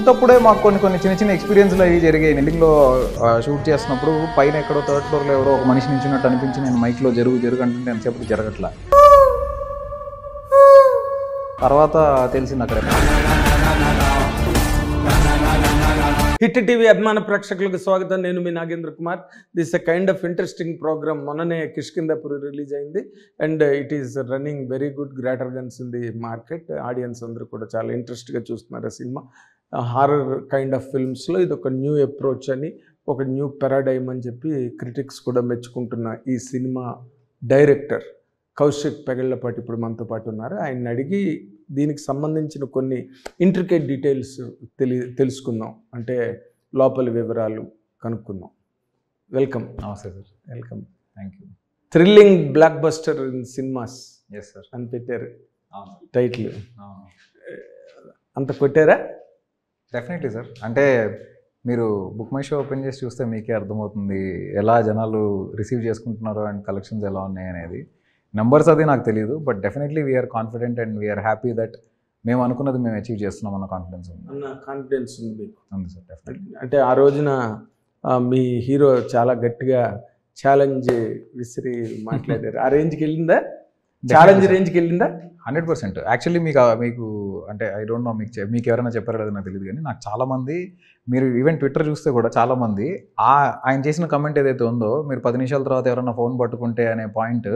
Shoot అప్పుడే మాకు కొన్ని చిన్న చిన్న ఎక్స్పీరియన్స్లు అవి జరిగాయి. ఎండింగ్లో షూట్ చేస్తున్నప్పుడు పైన ఎక్కడో థర్డ్ ఫ్లోర్లో ఎవరో ఒక మనిషి నించున్నట్టు అనిపించి నేను మైక్లో జరుగు అంటుంటే ఎంతసేపు జరగట్లా. తర్వాత తెలిసింది అక్కడ. హిట్ టీవీ అభిమాన ప్రేక్షకులకు స్వాగతం. నేను మీ Nagendra Kumar. This a kind of interesting program. మొన్ననే కిష్కిందాపూర్ రిలీజ్ అయింది and it is running very good. Greater guns in the market. Audience అందరూ కూడా చాలా ఇంట్రెస్ట్గా చూస్తున్నారు ఆ సినిమా. హారర్ కైండ్ ఆఫ్ ఫిల్మ్స్లో ఇది ఒక న్యూ అప్రోచ్ అని, ఒక న్యూ పారాడైమ్ అని చెప్పి క్రిటిక్స్ కూడా మెచ్చుకుంటున్న ఈ సినిమా డైరెక్టర్ కౌశిక్ పెగళ్ళపాటి ఇప్పుడు మనతో పాటు ఉన్నారు. ఆయన్ని అడిగి దీనికి సంబంధించిన కొన్ని ఇంట్రికేట్ డీటెయిల్స్ తెలుసుకుందాం, అంటే లోపలి వివరాలు కనుక్కుందాం. వెల్కమ్. నమస్తే sir. Welcome. Thank you. Thrilling blockbuster in cinemas yes sir అని పెట్టారు టైటిల్. అంత కొట్టారా? Definitely sir. అంటే మీరు బుక్ మై షో ఓపెన్ చేసి చూస్తే మీకే అర్థమవుతుంది ఎలా జనాలు రిసీవ్ చేసుకుంటున్నారో అండ్ కలెక్షన్స్ ఎలా ఉన్నాయి అనేది. నెంబర్స్ అది నాకు తెలియదు, but definitely we're confident and we're happy that మేము అనుకున్నది మేము అచీవ్ చేస్తున్నాం అన్న కాన్ఫిడెన్స్ ఉంది. కాన్ఫిడెన్స్ ఉంది మీకు? ఉంది సార్ డెఫినెట్లీ. అంటే ఆ రోజున మీ హీరో చాలా గట్టిగా ఛాలెంజ్ విసిరి మాట్లాడారు. ఆ రేంజ్కి వెళ్ళిందా? ఛాలెంజ్ రేంజ్కి వెళ్ళిందా? 100%. యాక్చువల్లీ మీకు అంటే ఐ డోంట్ నో మీకు ఎవరైనా చెప్పారో లేదో నాకు తెలియదు, కానీ నాకు చాలామంది, మీరు ఈవెన్ ట్విట్టర్ చూస్తే కూడా చాలామంది ఆయన చేసిన కమెంట్ ఏదైతే ఉందో, మీరు 10 నిమిషాల తర్వాత ఎవరైనా ఫోన్ పట్టుకుంటే అనే పాయింట్,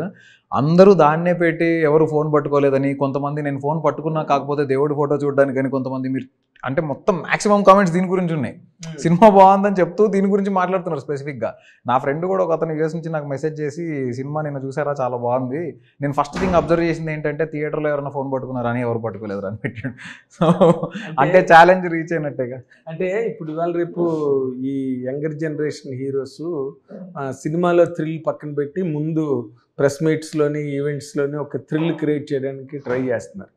అందరూ దాన్నే పెట్టి ఎవరు ఫోన్ పట్టుకోలేదని, కొంతమంది నేను ఫోన్ పట్టుకున్నా కాకపోతే దేవుడి ఫోటో చూడడానికి అని, కొంతమంది మీరు అంటే మొత్తం మ్యాక్సిమం కామెంట్స్ దీని గురించి ఉన్నాయి. సినిమా బాగుందని చెప్తూ దీని గురించి మాట్లాడుతున్నారు స్పెసిఫిక్గా. నా ఫ్రెండ్ కూడా ఒక అతను యూఎస్ నుంచి నాకు మెసేజ్ చేసి, సినిమా నిన్న చూసారా చాలా బాగుంది, నేను ఫస్ట్ థింగ్ అబ్జర్వ్ చేసింది ఏంటంటే థియేటర్లో ఎవరైనా ఫోన్ పట్టుకున్నారా అని, ఎవరు పట్టుకోలేదు అని పెట్టాడు. సో అంటే ఛాలెంజ్ రీచ్ అయినట్టేగా. అంటే ఇప్పుడు ఇవాళ రేపు ఈ యంగర్ జనరేషన్ హీరోస్ సినిమాలో థ్రిల్ పక్కన పెట్టి ముందు ప్రెస్ మీట్స్లోని ఈవెంట్స్లోని ఒక థ్రిల్ క్రియేట్ చేయడానికి ట్రై చేస్తున్నారు.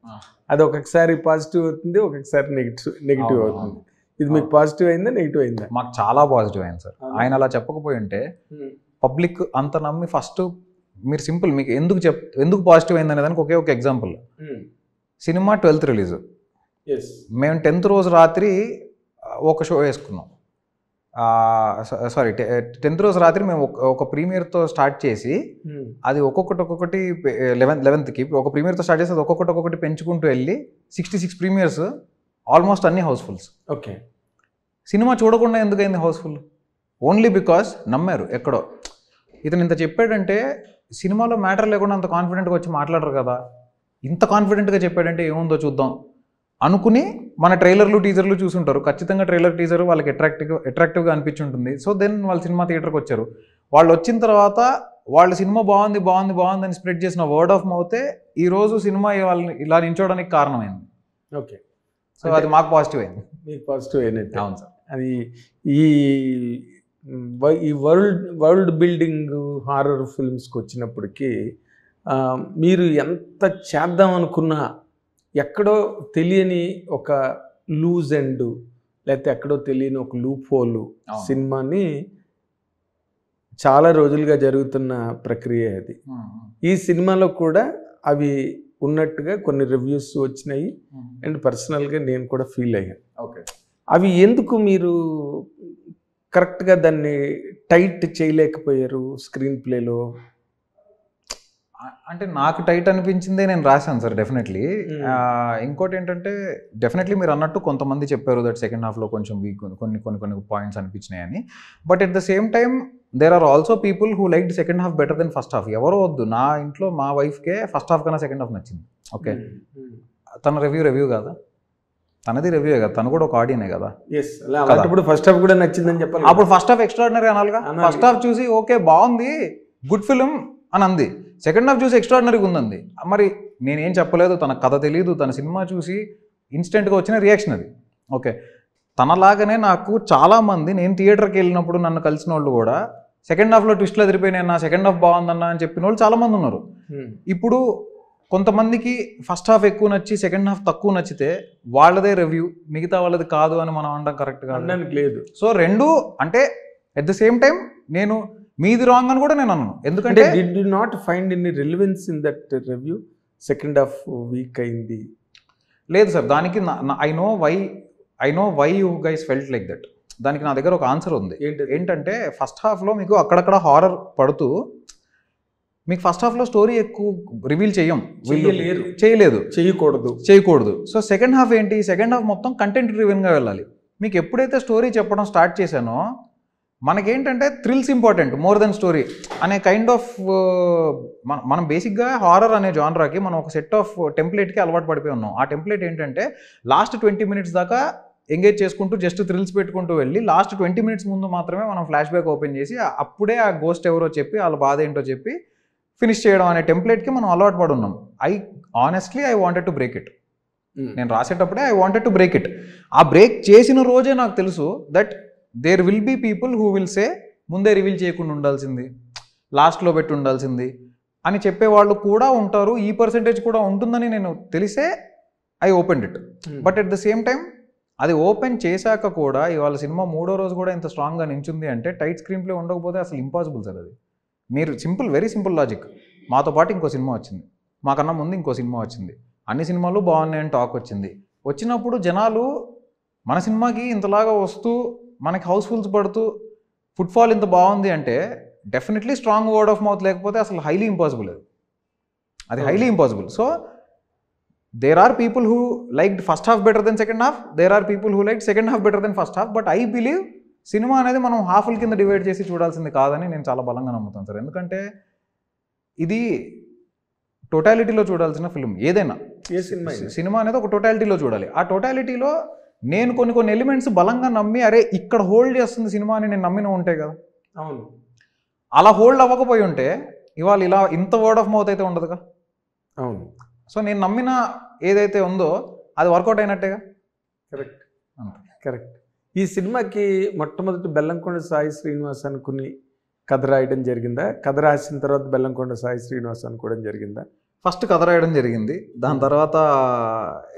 అది ఒక్కొక్కసారి పాజిటివ్ అవుతుంది, ఒక్కొక్కసారి నెగిటివ్ అవుతుంది. ఇది మీకు పాజిటివ్ అయిందా నెగిటివ్ అయిందా? మాకు చాలా పాజిటివ్ అయింది సార్. ఆయన అలా చెప్పకపోయి ఉంటే పబ్లిక్ అంత నమ్మి ఫస్ట్ మీరు సింపుల్ మీకు ఎందుకు పాజిటివ్ అయింది అనేదానికి ఒకే ఒక ఎగ్జాంపుల్. సినిమా 12th రిలీజ్, మేము 10th రోజు రాత్రి ఒక షో వేసుకున్నాం. సారీ 10th రోజు రాత్రి మేము ఒక ప్రీమియర్తో స్టార్ట్ చేసి అది ఒక్కొక్కటి 11th ఒక ప్రీమియర్తో స్టార్ట్ చేసి అది ఒక్కొక్కటి పెంచుకుంటూ వెళ్ళి 66 ప్రీమియర్స్, ఆల్మోస్ట్ అన్ని హౌస్ఫుల్స్. ఓకే. సినిమా చూడకుండా ఎందుకైంది హౌస్ఫుల్? ఓన్లీ బికాస్ నమ్మారు. ఎక్కడో ఇతను ఇంత చెప్పాడంటే సినిమాలో మ్యాటర్ లేకుండా అంత కాన్ఫిడెంట్గా వచ్చి మాట్లాడరు కదా, ఇంత కాన్ఫిడెంట్గా చెప్పాడంటే ఏముందో చూద్దాం అనుకుని మన ట్రైలర్లు టీజర్లు చూసుంటారు. ఖచ్చితంగా ట్రైలర్ టీజర్ వాళ్ళకి అట్రాక్టివ్గా అనిపించి ఉంటుంది. సో దెన్ వాళ్ళు సినిమా థియేటర్కి వచ్చారు. వాళ్ళు వచ్చిన తర్వాత వాళ్ళు సినిమా బాగుంది అని స్ప్రెడ్ చేసిన వర్డ్ ఆఫ్ మౌతే ఈరోజు సినిమా వాళ్ళని ఇలా నించోడానికి కారణమైంది. ఓకే. సో అది మాకు పాజిటివ్ అయింది. మీకు పాజిటివ్ అయినట్టు. అవును సార్. అది ఈ వరల్డ్ బిల్డింగ్ హారర్ ఫిల్మ్స్కి వచ్చినప్పటికీ మీరు ఎంత చేద్దాం అనుకున్నా ఎక్కడో తెలియని ఒక లూజ్ ఎండ్, లేకపోతే ఎక్కడో తెలియని ఒక లూప్ హోల్ సినిమాని చాలా రోజులుగా జరుగుతున్న ప్రక్రియ అది. ఈ సినిమాలో కూడా అవి ఉన్నట్టుగా కొన్ని రివ్యూస్ వచ్చినాయి అండ్ పర్సనల్గా నేను కూడా ఫీల్ అయ్యాను. ఓకే. అవి ఎందుకు మీరు కరెక్ట్గా దాన్ని టైట్ చేయలేకపోయారు స్క్రీన్ ప్లేలో? అంటే నాకు టైట్ అనిపించిందే నేను రాశాను సార్ డెఫినెట్లీ. ఇంకోటి ఏంటంటే డెఫినెట్లీ మీరు అన్నట్టు కొంతమంది చెప్పారు దట్ సెకండ్ హాఫ్లో కొంచెం వీక్ కొన్ని పాయింట్స్ అనిపించినాయని. But at the same time there are also people who like second half better then first half. ఎవరో వద్దు, నా ఇంట్లో మా వైఫ్కే ఫస్ట్ హాఫ్ కన్నా సెకండ్ హాఫ్ నచ్చింది. ఓకే. తన రివ్యూ కాదా, తనది రివ్యూ కదా, తను కూడా ఒక ఆడియనే కదా. అప్పుడు ఫస్ట్ హాఫ్ కూడా నచ్చిందని చెప్పాలి. అప్పుడు ఫస్ట్ హాఫ్ ఎక్స్ట్రాడినరీ అనాలిగా. ఫస్ట్ హాఫ్ చూసి ఓకే బాగుంది, గుడ్ ఫిలిం అని అంది. సెకండ్ హాఫ్ చూసి ఎక్స్ట్రాడినరీగా ఉందండి. మరి నేనేం చెప్పలేదు, తన కథ తెలియదు, తన సినిమా చూసి ఇన్స్టెంట్గా వచ్చిన రియాక్షన్ అది. ఓకే. తనలాగానే నాకు చాలామంది, నేను థియేటర్కి వెళ్ళినప్పుడు నన్ను కలిసిన వాళ్ళు కూడా సెకండ్ హాఫ్లో ట్విస్ట్లు ఎదిరిపోయినాయి, నా సెకండ్ హాఫ్ బాగుందన్న అని చెప్పిన వాళ్ళు చాలామంది ఉన్నారు. ఇప్పుడు కొంతమందికి ఫస్ట్ హాఫ్ ఎక్కువ నచ్చి సెకండ్ హాఫ్ తక్కువ నచ్చితే వాళ్ళదే రివ్యూ, మిగతా వాళ్ళది కాదు అని మనం అనడం కరెక్ట్ కాదు. లేదు. సో రెండు అంటే ఎట్ ద సేమ్ టైం నేను మీది రాంగ్ అని కూడా నేను అన్నాను. ఎందుకంటే did you not find any relevance in that review? Second half weak అయింది. లేదు సార్, దానికి I know why I know why you guys felt like that. దానికి నా దగ్గర ఒక ఆన్సర్ ఉంది. ఏంటంటే ఫస్ట్ హాఫ్లో మీకు అక్కడక్కడ హారర్ పడుతూ మీకు ఫస్ట్ హాఫ్లో స్టోరీ ఎక్కువ రివీల్ చేయలేదు, చేయకూడదు. సో సెకండ్ హాఫ్ ఏంటి, సెకండ్ హాఫ్ మొత్తం కంటెంట్ డ్రివెన్గా వెళ్ళాలి. మీకు ఎప్పుడైతే స్టోరీ చెప్పడం స్టార్ట్ చేశానో మనకేంటంటే thrills important more than story అనే కైండ్ ఆఫ్ మనం బేసిక్గా హారర్ అనే జానరాకి మనం ఒక సెట్ ఆఫ్ టెంప్లెట్కి అలవాటు పడిపోయి ఉన్నాం. ఆ టెంప్లెట్ ఏంటంటే లాస్ట్ 20 minutes దాకా ఎంగేజ్ చేసుకుంటూ జస్ట్ థ్రిల్స్ పెట్టుకుంటూ వెళ్ళి లాస్ట్ 20 minutes ముందు మాత్రమే మనం ఫ్లాష్ బ్యాక్ ఓపెన్ చేసి అప్పుడే ఆ గోస్ట్ ఎవరో చెప్పి వాళ్ళ బాధ ఏంటో చెప్పి ఫినిష్ చేయడం అనే టెంప్లెట్కి మనం అలవాటు పడి ఉన్నాం. Honestly I wanted to break it. నేను రాసేటప్పుడే I wanted to break it. ఆ బ్రేక్ చేసిన రోజే నాకు తెలుసు that there will be people who will say ముందే రివీల్ చేయకుండా ఉండాల్సింది, లాస్ట్లో పెట్టి ఉండాల్సింది అని చెప్పేవాళ్ళు కూడా ఉంటారు. ఈ పర్సెంటేజ్ కూడా ఉంటుందని నేను తెలిసే I opened it. But at the same time అది ఓపెన్ చేశాక కూడా ఇవాళ సినిమా 3వ రోజు కూడా ఇంత స్ట్రాంగ్గా నించుంది అంటే టైట్ స్క్రీన్ ప్లే ఉండకపోతే అసలు ఇంపాసిబుల్ సార్. అది మీరు వెరీ సింపుల్ లాజిక్. మాతో పాటు ఇంకో సినిమా వచ్చింది, మాకన్నా ముందు ఇంకో సినిమా వచ్చింది, అన్ని సినిమాలు బాగున్నాయని టాక్ వచ్చింది. వచ్చినప్పుడు జనాలు మన సినిమాకి ఇంతలాగా వస్తూ మనకి హౌస్ఫుల్స్ పడుతూ ఫుట్ఫాల్ ఇంత బాగుంది అంటే definitely strong word of mouth లేకపోతే అసలు హైలీ ఇంపాసిబుల్. అది highly impossible. So there are people who liked first half better then second half, there are people who like second half better then first half. But I believe cinema అనేది మనం హాఫ్ల కింద divide చేసి చూడాల్సింది కాదని నేను చాలా బలంగా నమ్ముతాను సార్. ఎందుకంటే ఇది టోటాలిటీలో చూడాల్సిన ఫిల్మ్. ఏదైనా సినిమా అనేది ఒక టోటాలిటీలో చూడాలి. ఆ టోటాలిటీలో నేను కొన్ని ఎలిమెంట్స్ బలంగా నమ్మి అరే ఇక్కడ హోల్డ్ చేస్తుంది సినిమా అని నేను నమ్మిన ఉంటాయి కదా. అవును, అలా హోల్డ్ అవ్వకపోయి ఉంటే ఇవాళ ఇలా ఇంత వర్డ్ ఆఫ్ మౌత్ అయితే ఉండదుగా. అవును. సో నేను నమ్మిన ఏదైతే ఉందో అది వర్కౌట్ అయినట్టేగా. కరెక్ట్. ఈ సినిమాకి మొట్టమొదటి బెల్లంకొండ సాయి శ్రీనివాస్ అనుకుని కథ రాయడం జరిగిందా? కథ రాసిన తర్వాత బెల్లంకొండ సాయి శ్రీనివాస్ అనుకోవడం జరిగిందా? ఫస్ట్ కథ రాయడం జరిగింది. దాని తర్వాత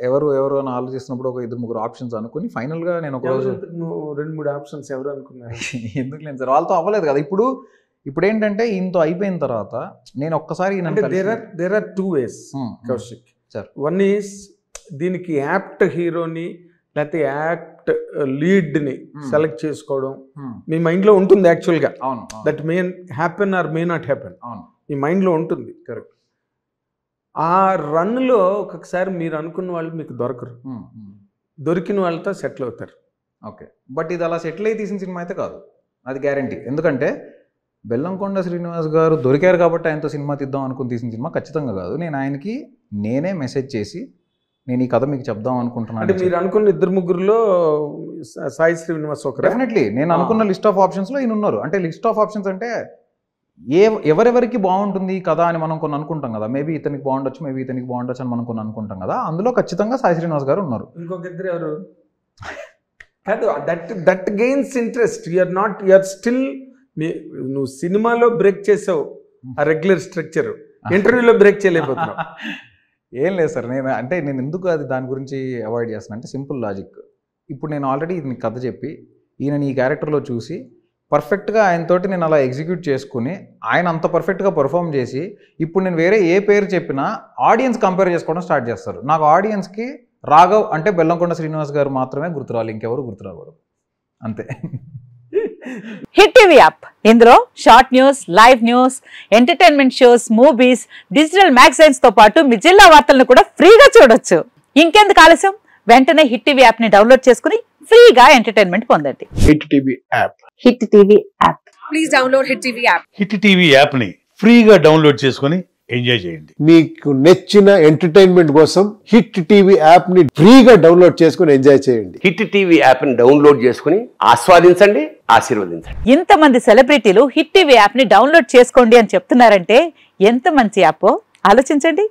ఎవరు అని ఆలోచిస్తున్నప్పుడు ఒక 2-3 ఆప్షన్స్ అనుకుని ఫైనల్గా నేను ఒక రోజు 2-3 ఆప్షన్స్ ఎవరు అనుకున్నారు? ఎందుకు లేదు సార్, వాళ్ళతో అవ్వలేదు కదా. ఇప్పుడు ఏంటంటే ఇంత అయిపోయిన తర్వాత నేను ఒక్కసారి there are 2 ways Kaushik sir. One is దీనికి యాప్ట్ హీరోని లేకపోతే యాప్ట్ లీడ్ని సెలెక్ట్ చేసుకోవడం మీ మైండ్లో ఉంటుంది యాక్చువల్గా. అవును, that may happen or may not happen. అవును, మీ మైండ్లో ఉంటుంది. కరెక్ట్. ఆ రన్లో ఒక్కొక్కసారి మీరు అనుకున్న వాళ్ళు మీకు దొరకరు, దొరికిన వాళ్ళతో సెటిల్ అవుతారు. ఓకే, బట్ ఇది అలా సెటిల్ అయ్యి తీసిన సినిమా అయితే కాదు, అది గ్యారంటీ. ఎందుకంటే బెల్లంకొండ శ్రీనివాస్ గారు దొరికారు కాబట్టి ఆయనతో సినిమా తీద్దాం అనుకుని తీసిన సినిమా ఖచ్చితంగా కాదు. నేను ఆయనకి నేనే మెసేజ్ చేసి నేను ఈ కథ మీకు చెప్దాం అనుకుంటున్నాను. అంటే మీరు అనుకున్న 2-3లో సాయి శ్రీనివాస్ ఒకరు? డెఫినెట్లీ నేను అనుకున్న లిస్ట్ ఆఫ్ ఆప్షన్స్లో ఈయన ఉన్నారు. అంటే లిస్ట్ ఆఫ్ ఆప్షన్స్ అంటే ఎవరెవరికి బాగుంటుంది కథ అని మనం కొన్ని అనుకుంటాం కదా. మేబీ ఇతనికి బాగుండొచ్చు, మేబీ ఇతనికి బాగుండొచ్చు అని మనం కొన్ని అనుకుంటాం కదా. అందులో ఖచ్చితంగా సాయి శ్రీనివాస్ గారు ఉన్నారు. ఇంకొక ఇద్దరు ఎవరు కాదు. That gains interest. You're still నువ్వు సినిమాలో బ్రేక్ చేసావు ఆ రెగ్యులర్ స్ట్రక్చర్, ఇంటర్వ్యూలో బ్రేక్ చేయలేకపోతున్నావు. ఏం లేదు సార్, నేను ఎందుకు అది దాని గురించి అవాయిడ్ చేస్తాను అంటే సింపుల్ లాజిక్. ఇప్పుడు నేను ఆల్రెడీ ఇది కథ చెప్పి ఈయన ఈ క్యారెక్టర్లో చూసి పర్ఫెక్ట్గా ఆయనతోటి నేను అలా ఎగ్జిక్యూట్ చేసుకుని ఆయన అంత పర్ఫెక్ట్గా పర్ఫామ్ చేసి ఇప్పుడు నేను వేరే ఏ పేరు చెప్పినా ఆడియన్స్ కంపేర్ చేసుకోవడం స్టార్ట్ చేస్తారు. నాకు ఆడియన్స్కి రాఘవ్ అంటే బెల్లంకొండ శ్రీనివాస్ గారు మాత్రమే గుర్తురాలి, ఇంకెవరు గుర్తురాకూడదు, అంతే. హిట్ టీవీ యాప్, ఇందులో short news, live news, entertainment shows, movies, digital magazines తో పాటు మీ జిల్లా వార్తలను కూడా ఫ్రీగా చూడొచ్చు. ఇంకెందుకు ఆలస్యం, వెంటనే హిట్ టీవీ యాప్ ని డౌన్లోడ్ చేసుకుని ఫ్రీగా ఎంటర్టైన్మెంట్ పొందండి. Hit TV app. Hit TV app. Please download hit TV app. Hit TV app ని ఫ్రీగా డౌన్లోడ్ చేసుకుని ఎంజాయ్ చేయండి. మీకు నచ్చిన ఎంటర్టైన్మెంట్ కోసం హిట్ టీవీ యాప్ ని ఫ్రీగా డౌన్లోడ్ చేసుకుని ఎంజాయ్ చేయండి. హిట్ టీవీ యాప్ ని డౌన్లోడ్ చేసుకుని ఆస్వాదించండి, ఆశీర్వదించండి. ఇంతమంది సెలబ్రిటీలు హిట్ టీవీ యాప్ ని డౌన్లోడ్ చేసుకోండి అని చెప్తున్నారంటే ఎంత మంచి యాప్ ఆలోచించండి.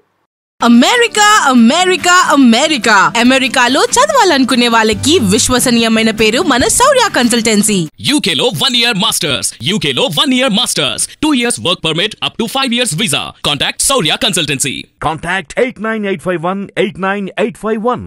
అమెరికా అమెరికా అమెరికా అమెరికాలో చదవాలనుకునే వాళ్ళకి విశ్వసనీయమైన పేరు మన శౌర్య కన్సల్టెన్సీ. UK లో 1 year masters, UK లో 1 year masters, 2 years work permit up to 5 years visa. Contact Shaurya Consultancy. Contact 89851 89851.